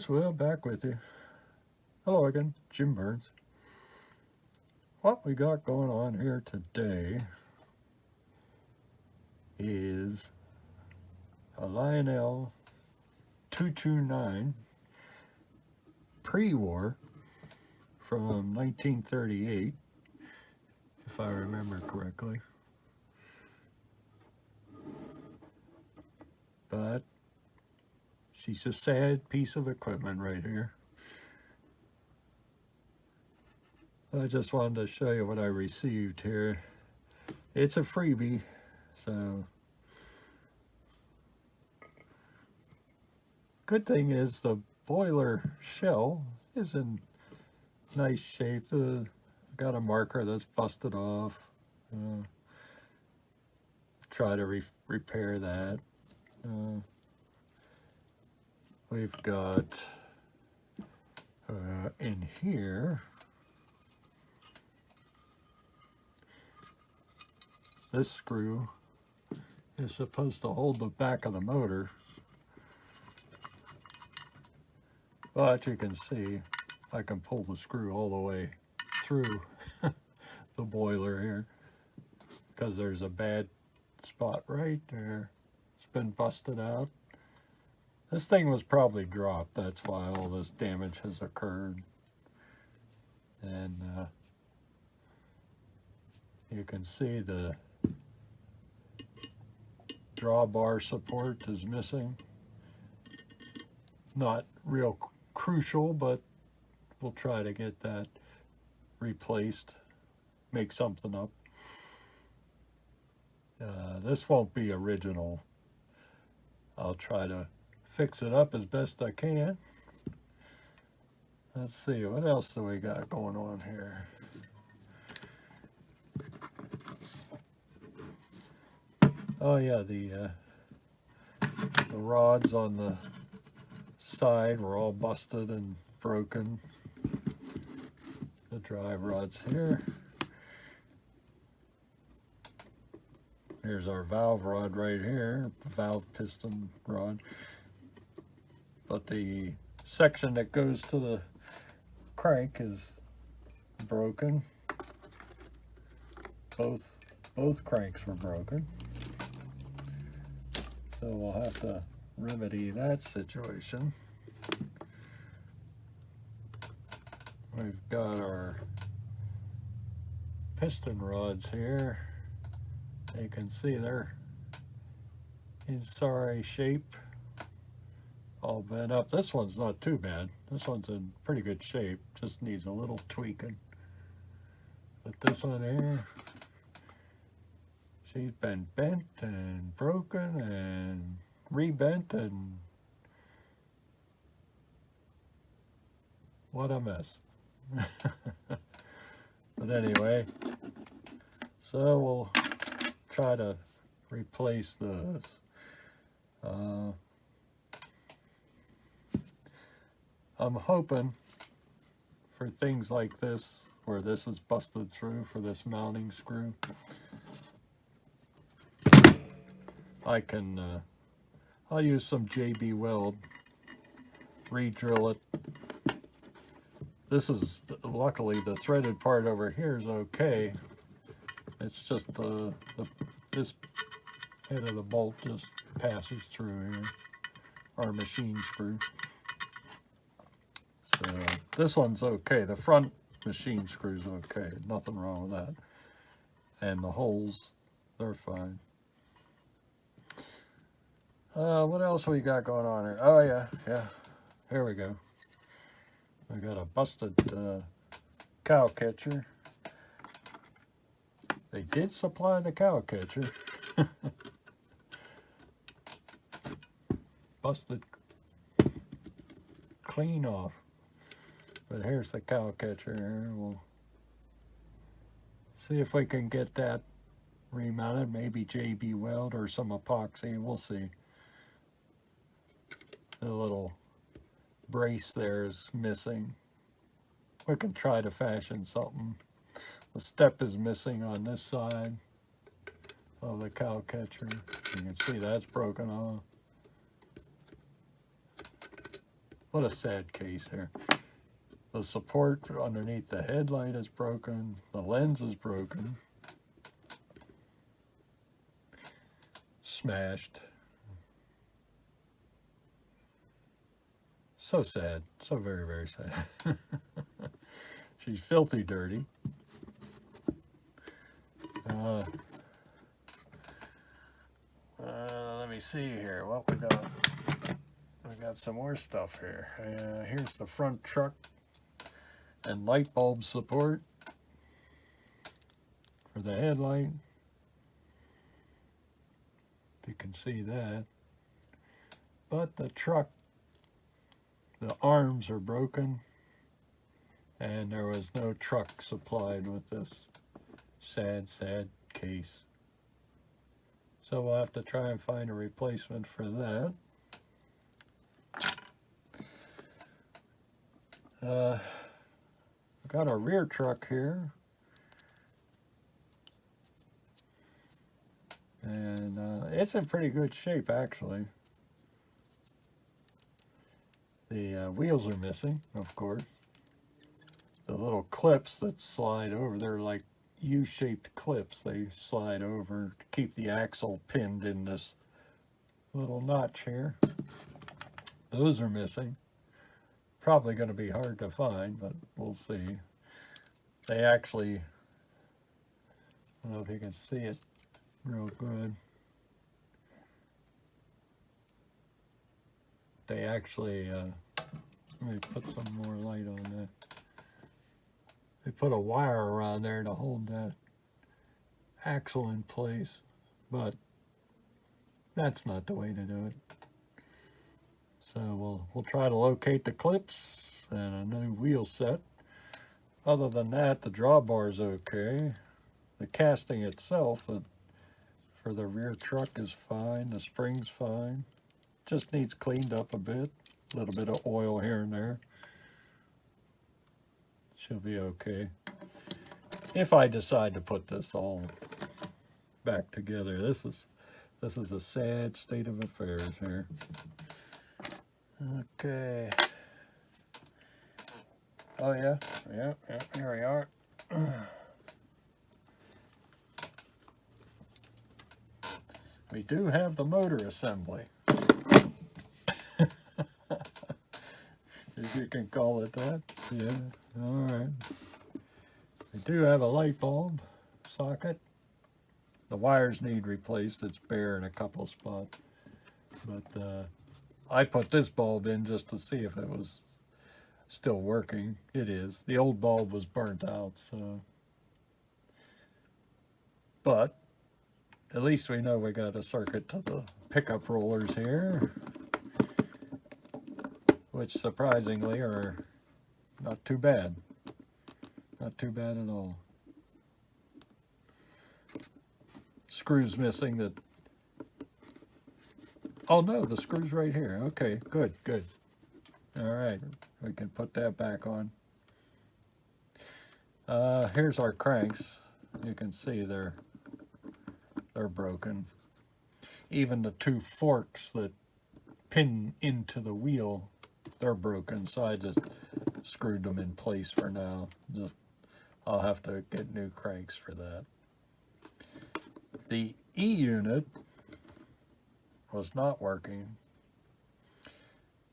guys, well, back with you. Hello again, Jim Burns. What we got going on here today is a Lionel 229 Prewar from 1938, if I remember correctly. But she's a sad piece of equipment right here. I just wanted to show you what I received here. It's a freebie, so good thing is the boiler shell is in nice shape. Got a marker that's busted off. Try to repair that. We've got in here this screw is supposed to hold the back of the motor, but you can see I can pull the screw all the way through the boiler here because there's a bad spot right there. It's been busted out. This thing was probably dropped, that's why all this damage has occurred. And you can see the drawbar support is missing. Not real crucial, but we'll try to get that replaced, make something up. This won't be original. I'll try to fix it up as best I can. Let's see, what else do we got going on here? Oh yeah, the rods on the side were all busted and broken. The drive rods here. Here's our valve rod right here, valve piston rod. But the section that goes to the crank is broken. Both cranks were broken. So we'll have to remedy that situation. We've got our piston rods here. You can see they're in sorry shape, all bent up. This one's not too bad. This one's in pretty good shape, just needs a little tweaking. But this one here, she's been bent and broken and rebent, and what a mess. But anyway, so we'll try to replace those. I'm hoping for things like this, where this is busted through for this mounting screw, I can, I'll use some JB weld, re-drill it. This is, luckily the threaded part over here is okay. It's just this head of the bolt just passes through here, our machine screw. So this one's okay. The front machine screw's okay. Nothing wrong with that. And the holes, they're fine. What else we got going on here? Oh yeah. Here we go. We got a busted cow catcher. They did supply the cow catcher. Busted clean off. But here's the cow catcher here. We'll see if we can get that remounted. Maybe JB weld or some epoxy. We'll see. The little brace there is missing. We can try to fashion something. The step is missing on this side of the cow catcher. You can see that's broken off. What a sad case here. The support underneath the headlight is broken. The lens is broken. Smashed. So sad. So very, very sad. She's filthy dirty. Let me see here. What we got? We got some more stuff here. Here's the front truck and light bulb support for the headlight. You can see that. But the truck, the arms are broken, and there was no truck supplied with this sad, sad case. So we'll have to try and find a replacement for that. We've got our rear truck here. And it's in pretty good shape, actually. The wheels are missing, of course. The little clips that slide over, they're like U-shaped clips. They slide over to keep the axle pinned in this little notch here. Those are missing. Probably going to be hard to find, but we'll see. They actually, I don't know if you can see it real good. They actually, let me put some more light on that. They put a wire around there to hold that axle in place, but that's not the way to do it. So we'll try to locate the clips and a new wheel set. Other than that, the drawbar's okay. The casting itself for the rear truck is fine. The spring's fine. Just needs cleaned up a bit. A little bit of oil here and there. She'll be okay. If I decide to put this all back together, this is a sad state of affairs here. Okay. Oh yeah, yeah, here we are. We do have the motor assembly. If you can call it that. Yeah, all right. We do have a light bulb socket. The wires need replaced. It's bare in a couple spots. But I put this bulb in just to see if it was still working. It is. The old bulb was burnt out, so. But at least we know we got a circuit to the pickup rollers here, which surprisingly are not too bad. Not too bad at all. Screws missing that. Oh no, the screw's right here. Okay, good, good. All right, we can put that back on. Here's our cranks. You can see they're broken. Even the two forks that pin into the wheel, they're broken. So I just screwed them in place for now. I'll have to get new cranks for that. The E-unit was not working,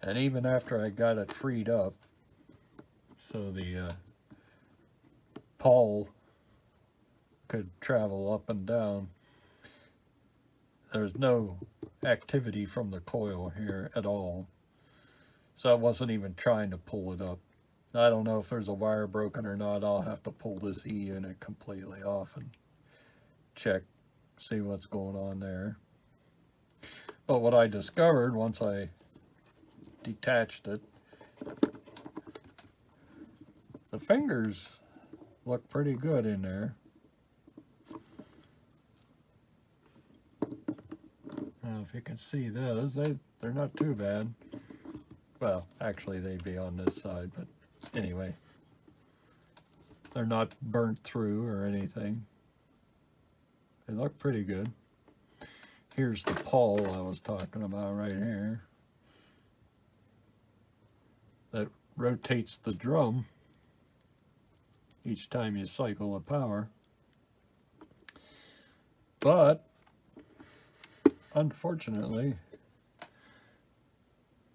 and even after I got it freed up, so the pole could travel up and down, there's no activity from the coil here at all, so I wasn't even trying to pull it up. I don't know if there's a wire broken or not. I'll have to pull this E-unit completely off and check, see what's going on there. But what I discovered once I detached it, the fingers look pretty good in there. Now, if you can see those, they're not too bad. Well, actually they'd be on this side, but anyway. They're not burnt through or anything. They look pretty good. Here's the pole I was talking about right here. that rotates the drum each time you cycle the power. But unfortunately,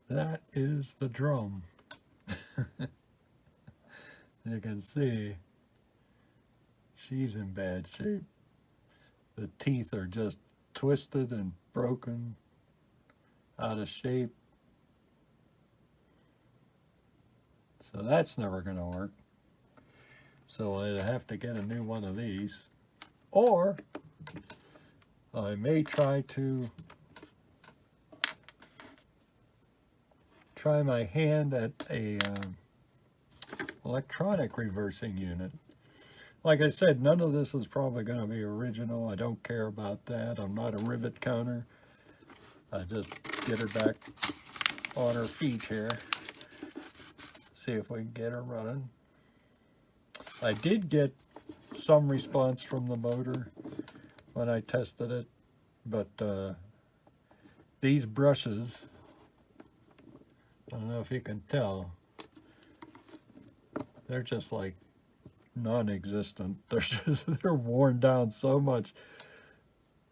that is the drum. You can see she's in bad shape. The teeth are just twisted and broken, out of shape. So that's never going to work. So I'd have to get a new one of these. Or I may try my hand at a electronic reversing unit. Like I said, none of this is probably going to be original. I don't care about that. I'm not a rivet counter. I just get her back on her feet here. See if we can get her running. I did get some response from the motor when I tested it, but these brushes, I don't know if you can tell, they're just like non-existent. They're worn down so much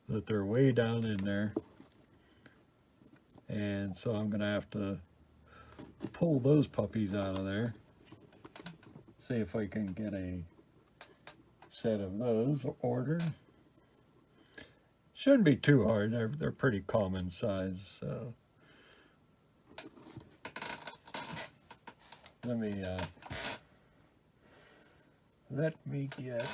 that they're way down in there. And so I'm gonna have to pull those puppies out of there. See if I can get a set of those ordered. Shouldn't be too hard. They're pretty common size. So let me get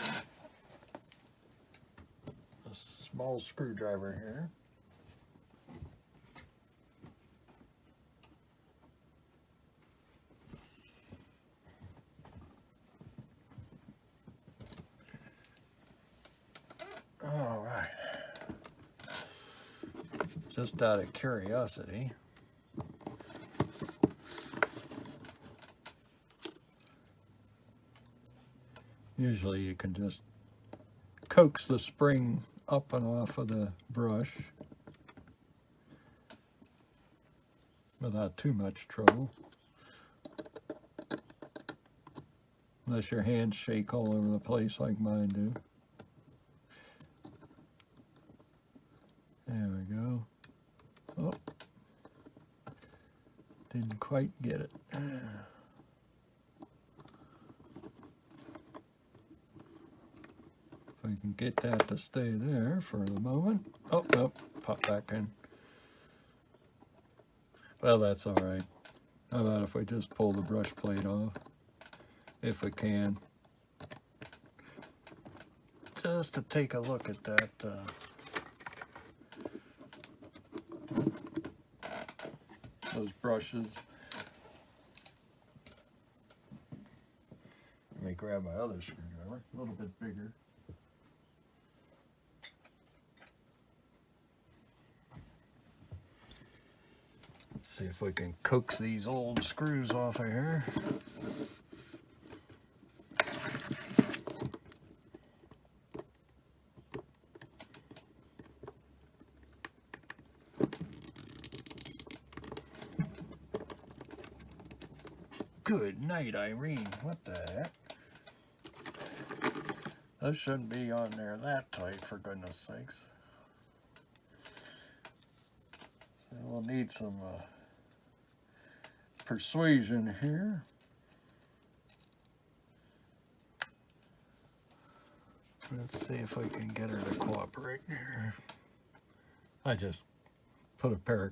a small screwdriver here. All right. Just out of curiosity, usually you can just coax the spring up and off of the brush without too much trouble. Unless your hands shake all over the place like mine do. There we go. Oh, didn't quite get it. If I can get that to stay there for the moment. Oh, no, pop back in. Well, that's all right. How about if we just pull the brush plate off? If we can. Just to take a look at that. Those brushes. Let me grab my other screwdriver, a little bit bigger. See if we can coax these old screws off of here. Good night, Irene. What the heck? Those shouldn't be on there that tight, for goodness sakes. So we'll need some persuasion here. Let's see if I can get her to cooperate here. I just put a pair of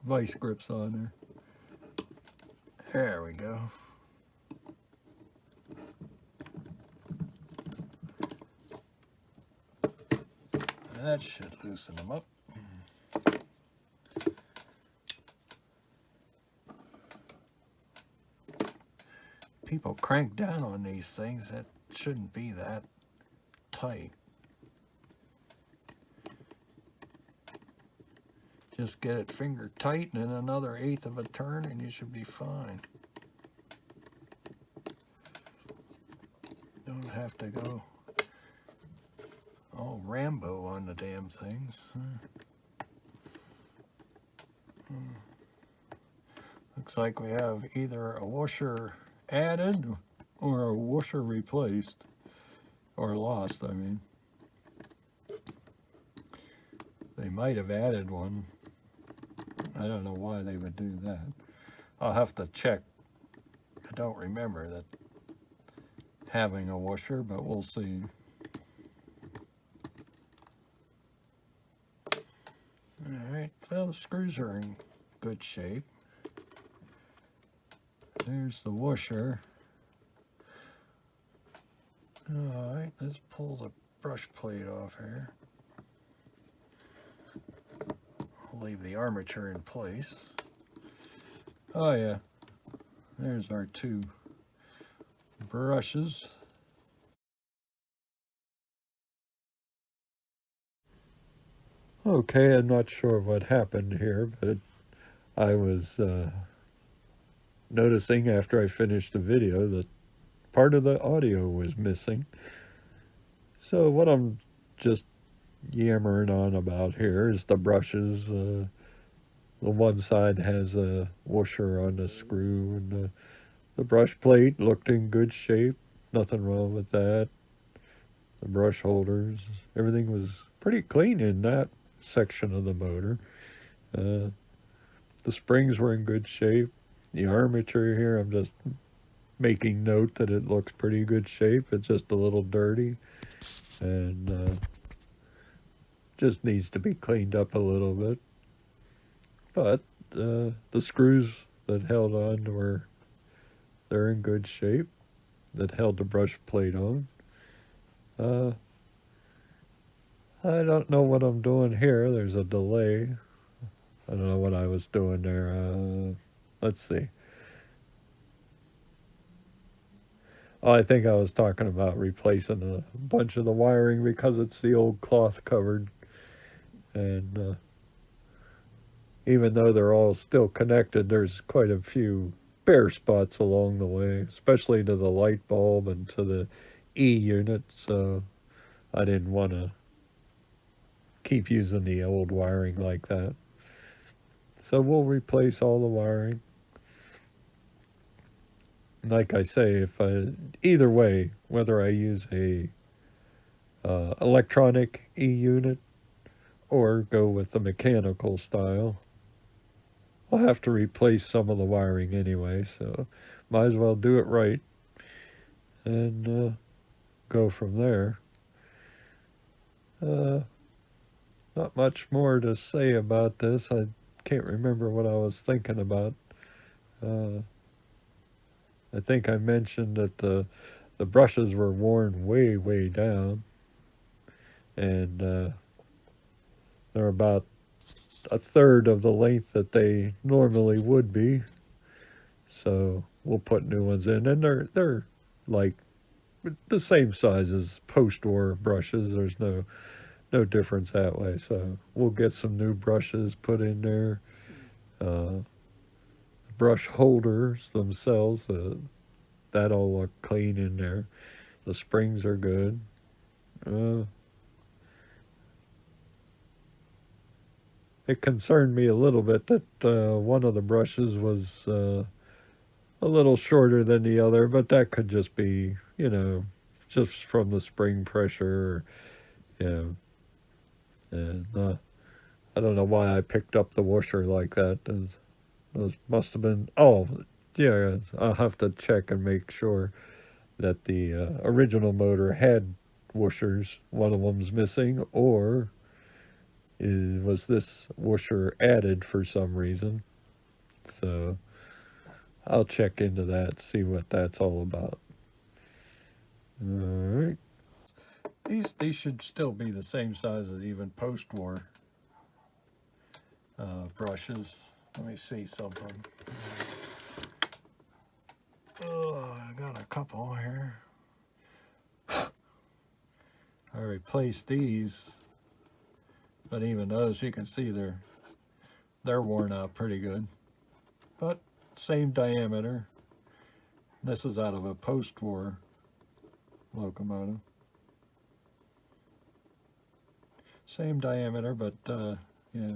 vice grips on there. There we go. That should loosen them up. People crank down on these things. That shouldn't be that tight. Just get it finger tight and then another 1/8 of a turn and you should be fine. Don't have to go all Rambo on the damn things. Looks looks like we have either a washer added or a washer replaced, or lost, I mean. They might have added one. I don't know why they would do that. I'll have to check. I don't remember that having a washer, but we'll see. Alright, well, the screws are in good shape. There's the washer. Alright, let's pull the brush plate off here. I'll leave the armature in place. Oh yeah, there's our two brushes. Okay, I'm not sure what happened here, but I was noticing after I finished the video that part of the audio was missing. So what I'm just yammering on about here is the brushes. The one side has a washer on the screw, and the brush plate looked in good shape. Nothing wrong with that. The brush holders, everything was pretty clean in that section of the motor. The springs were in good shape. The armature here, I'm just making note that it looks pretty good shape. It's just a little dirty and just needs to be cleaned up a little bit. But the screws that held on they're in good shape, that held the brush plate on. I don't know what I'm doing here. There's a delay. I don't know what I was doing there. Let's see. Oh, I think I was talking about replacing a bunch of the wiring because it's the old cloth covered. And even though they're all still connected, there's quite a few bare spots along the way, especially to the light bulb and to the E unit. So I didn't want to keep using the old wiring like that. So we'll replace all the wiring. Like I say, either way, whether I use a electronic E unit or go with the mechanical style, I'll have to replace some of the wiring anyway, so might as well do it right and go from there. Not much more to say about this. I can't remember what I was thinking about. I think I mentioned that the brushes were worn way down, and they're about a third of the length that they normally would be. So we'll put new ones in, and they're like the same size as post-war brushes. There's no difference that way. So we'll get some new brushes put in there. Brush holders themselves, that all look clean in there. The springs are good. It concerned me a little bit that one of the brushes was a little shorter than the other, but that could just be, just from the spring pressure, and I don't know why I picked up the washer like that. Those must have been, yeah, I'll have to check and make sure that the original motor had washers. One of them's missing, or was this washer added for some reason? So I'll check into that, see what that's all about. All right. These should still be the same size as even post-war brushes. Let me see something. Oh, I got a couple here. I replaced these, but even those, you can see they're worn out pretty good. But same diameter. This is out of a post-war locomotive. Same diameter, but yeah.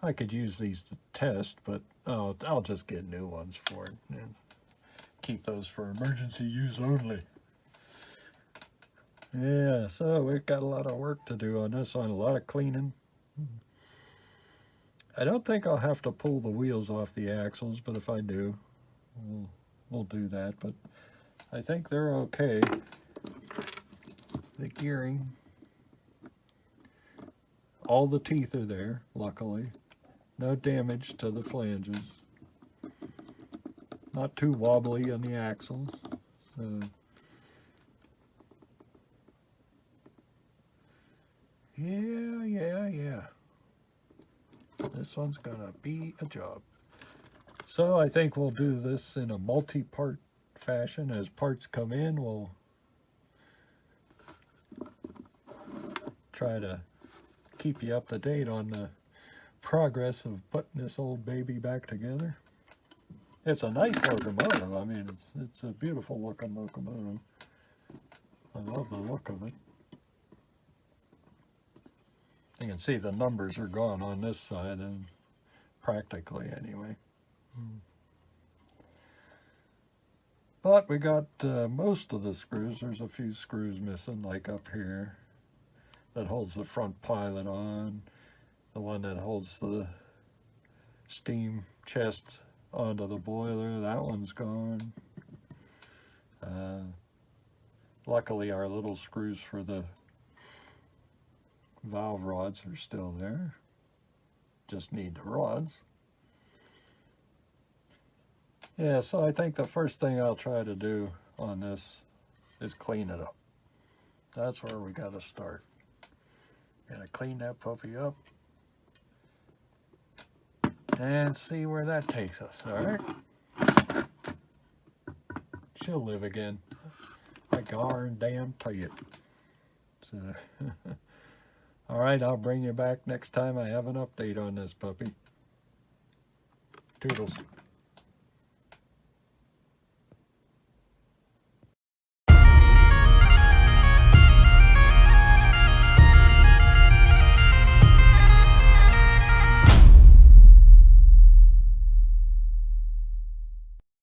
I could use these to test, but I'll just get new ones for it and keep those for emergency use only. Yeah, so we've got a lot of work to do on this one, a lot of cleaning. I don't think I'll have to pull the wheels off the axles, but if I do, we'll do that. But I think they're okay. The gearing, all the teeth are there, luckily. No damage to the flanges. Not too wobbly on the axles. Yeah. This one's gonna be a job. So I think we'll do this in a multi-part fashion. As parts come in, we'll try to keep you up to date on the progress of putting this old baby back together. It's a nice locomotive. I mean, it's a beautiful looking locomotive. I love the look of it. You can see the numbers are gone on this side, and practically anyway. But we got most of the screws. There's a few screws missing, like up here, that holds the front pilot on. The one that holds the steam chest onto the boiler, that one's gone. Luckily our little screws for the valve rods are still there. Just need the rods. Yeah, so I think the first thing I'll try to do on this is clean it up. That's where we got to start. Gotta clean that puppy up and see where that takes us, all right? She'll live again. I darn damn tell you. So, all right, I'll bring you back next time I have an update on this puppy. Toodles.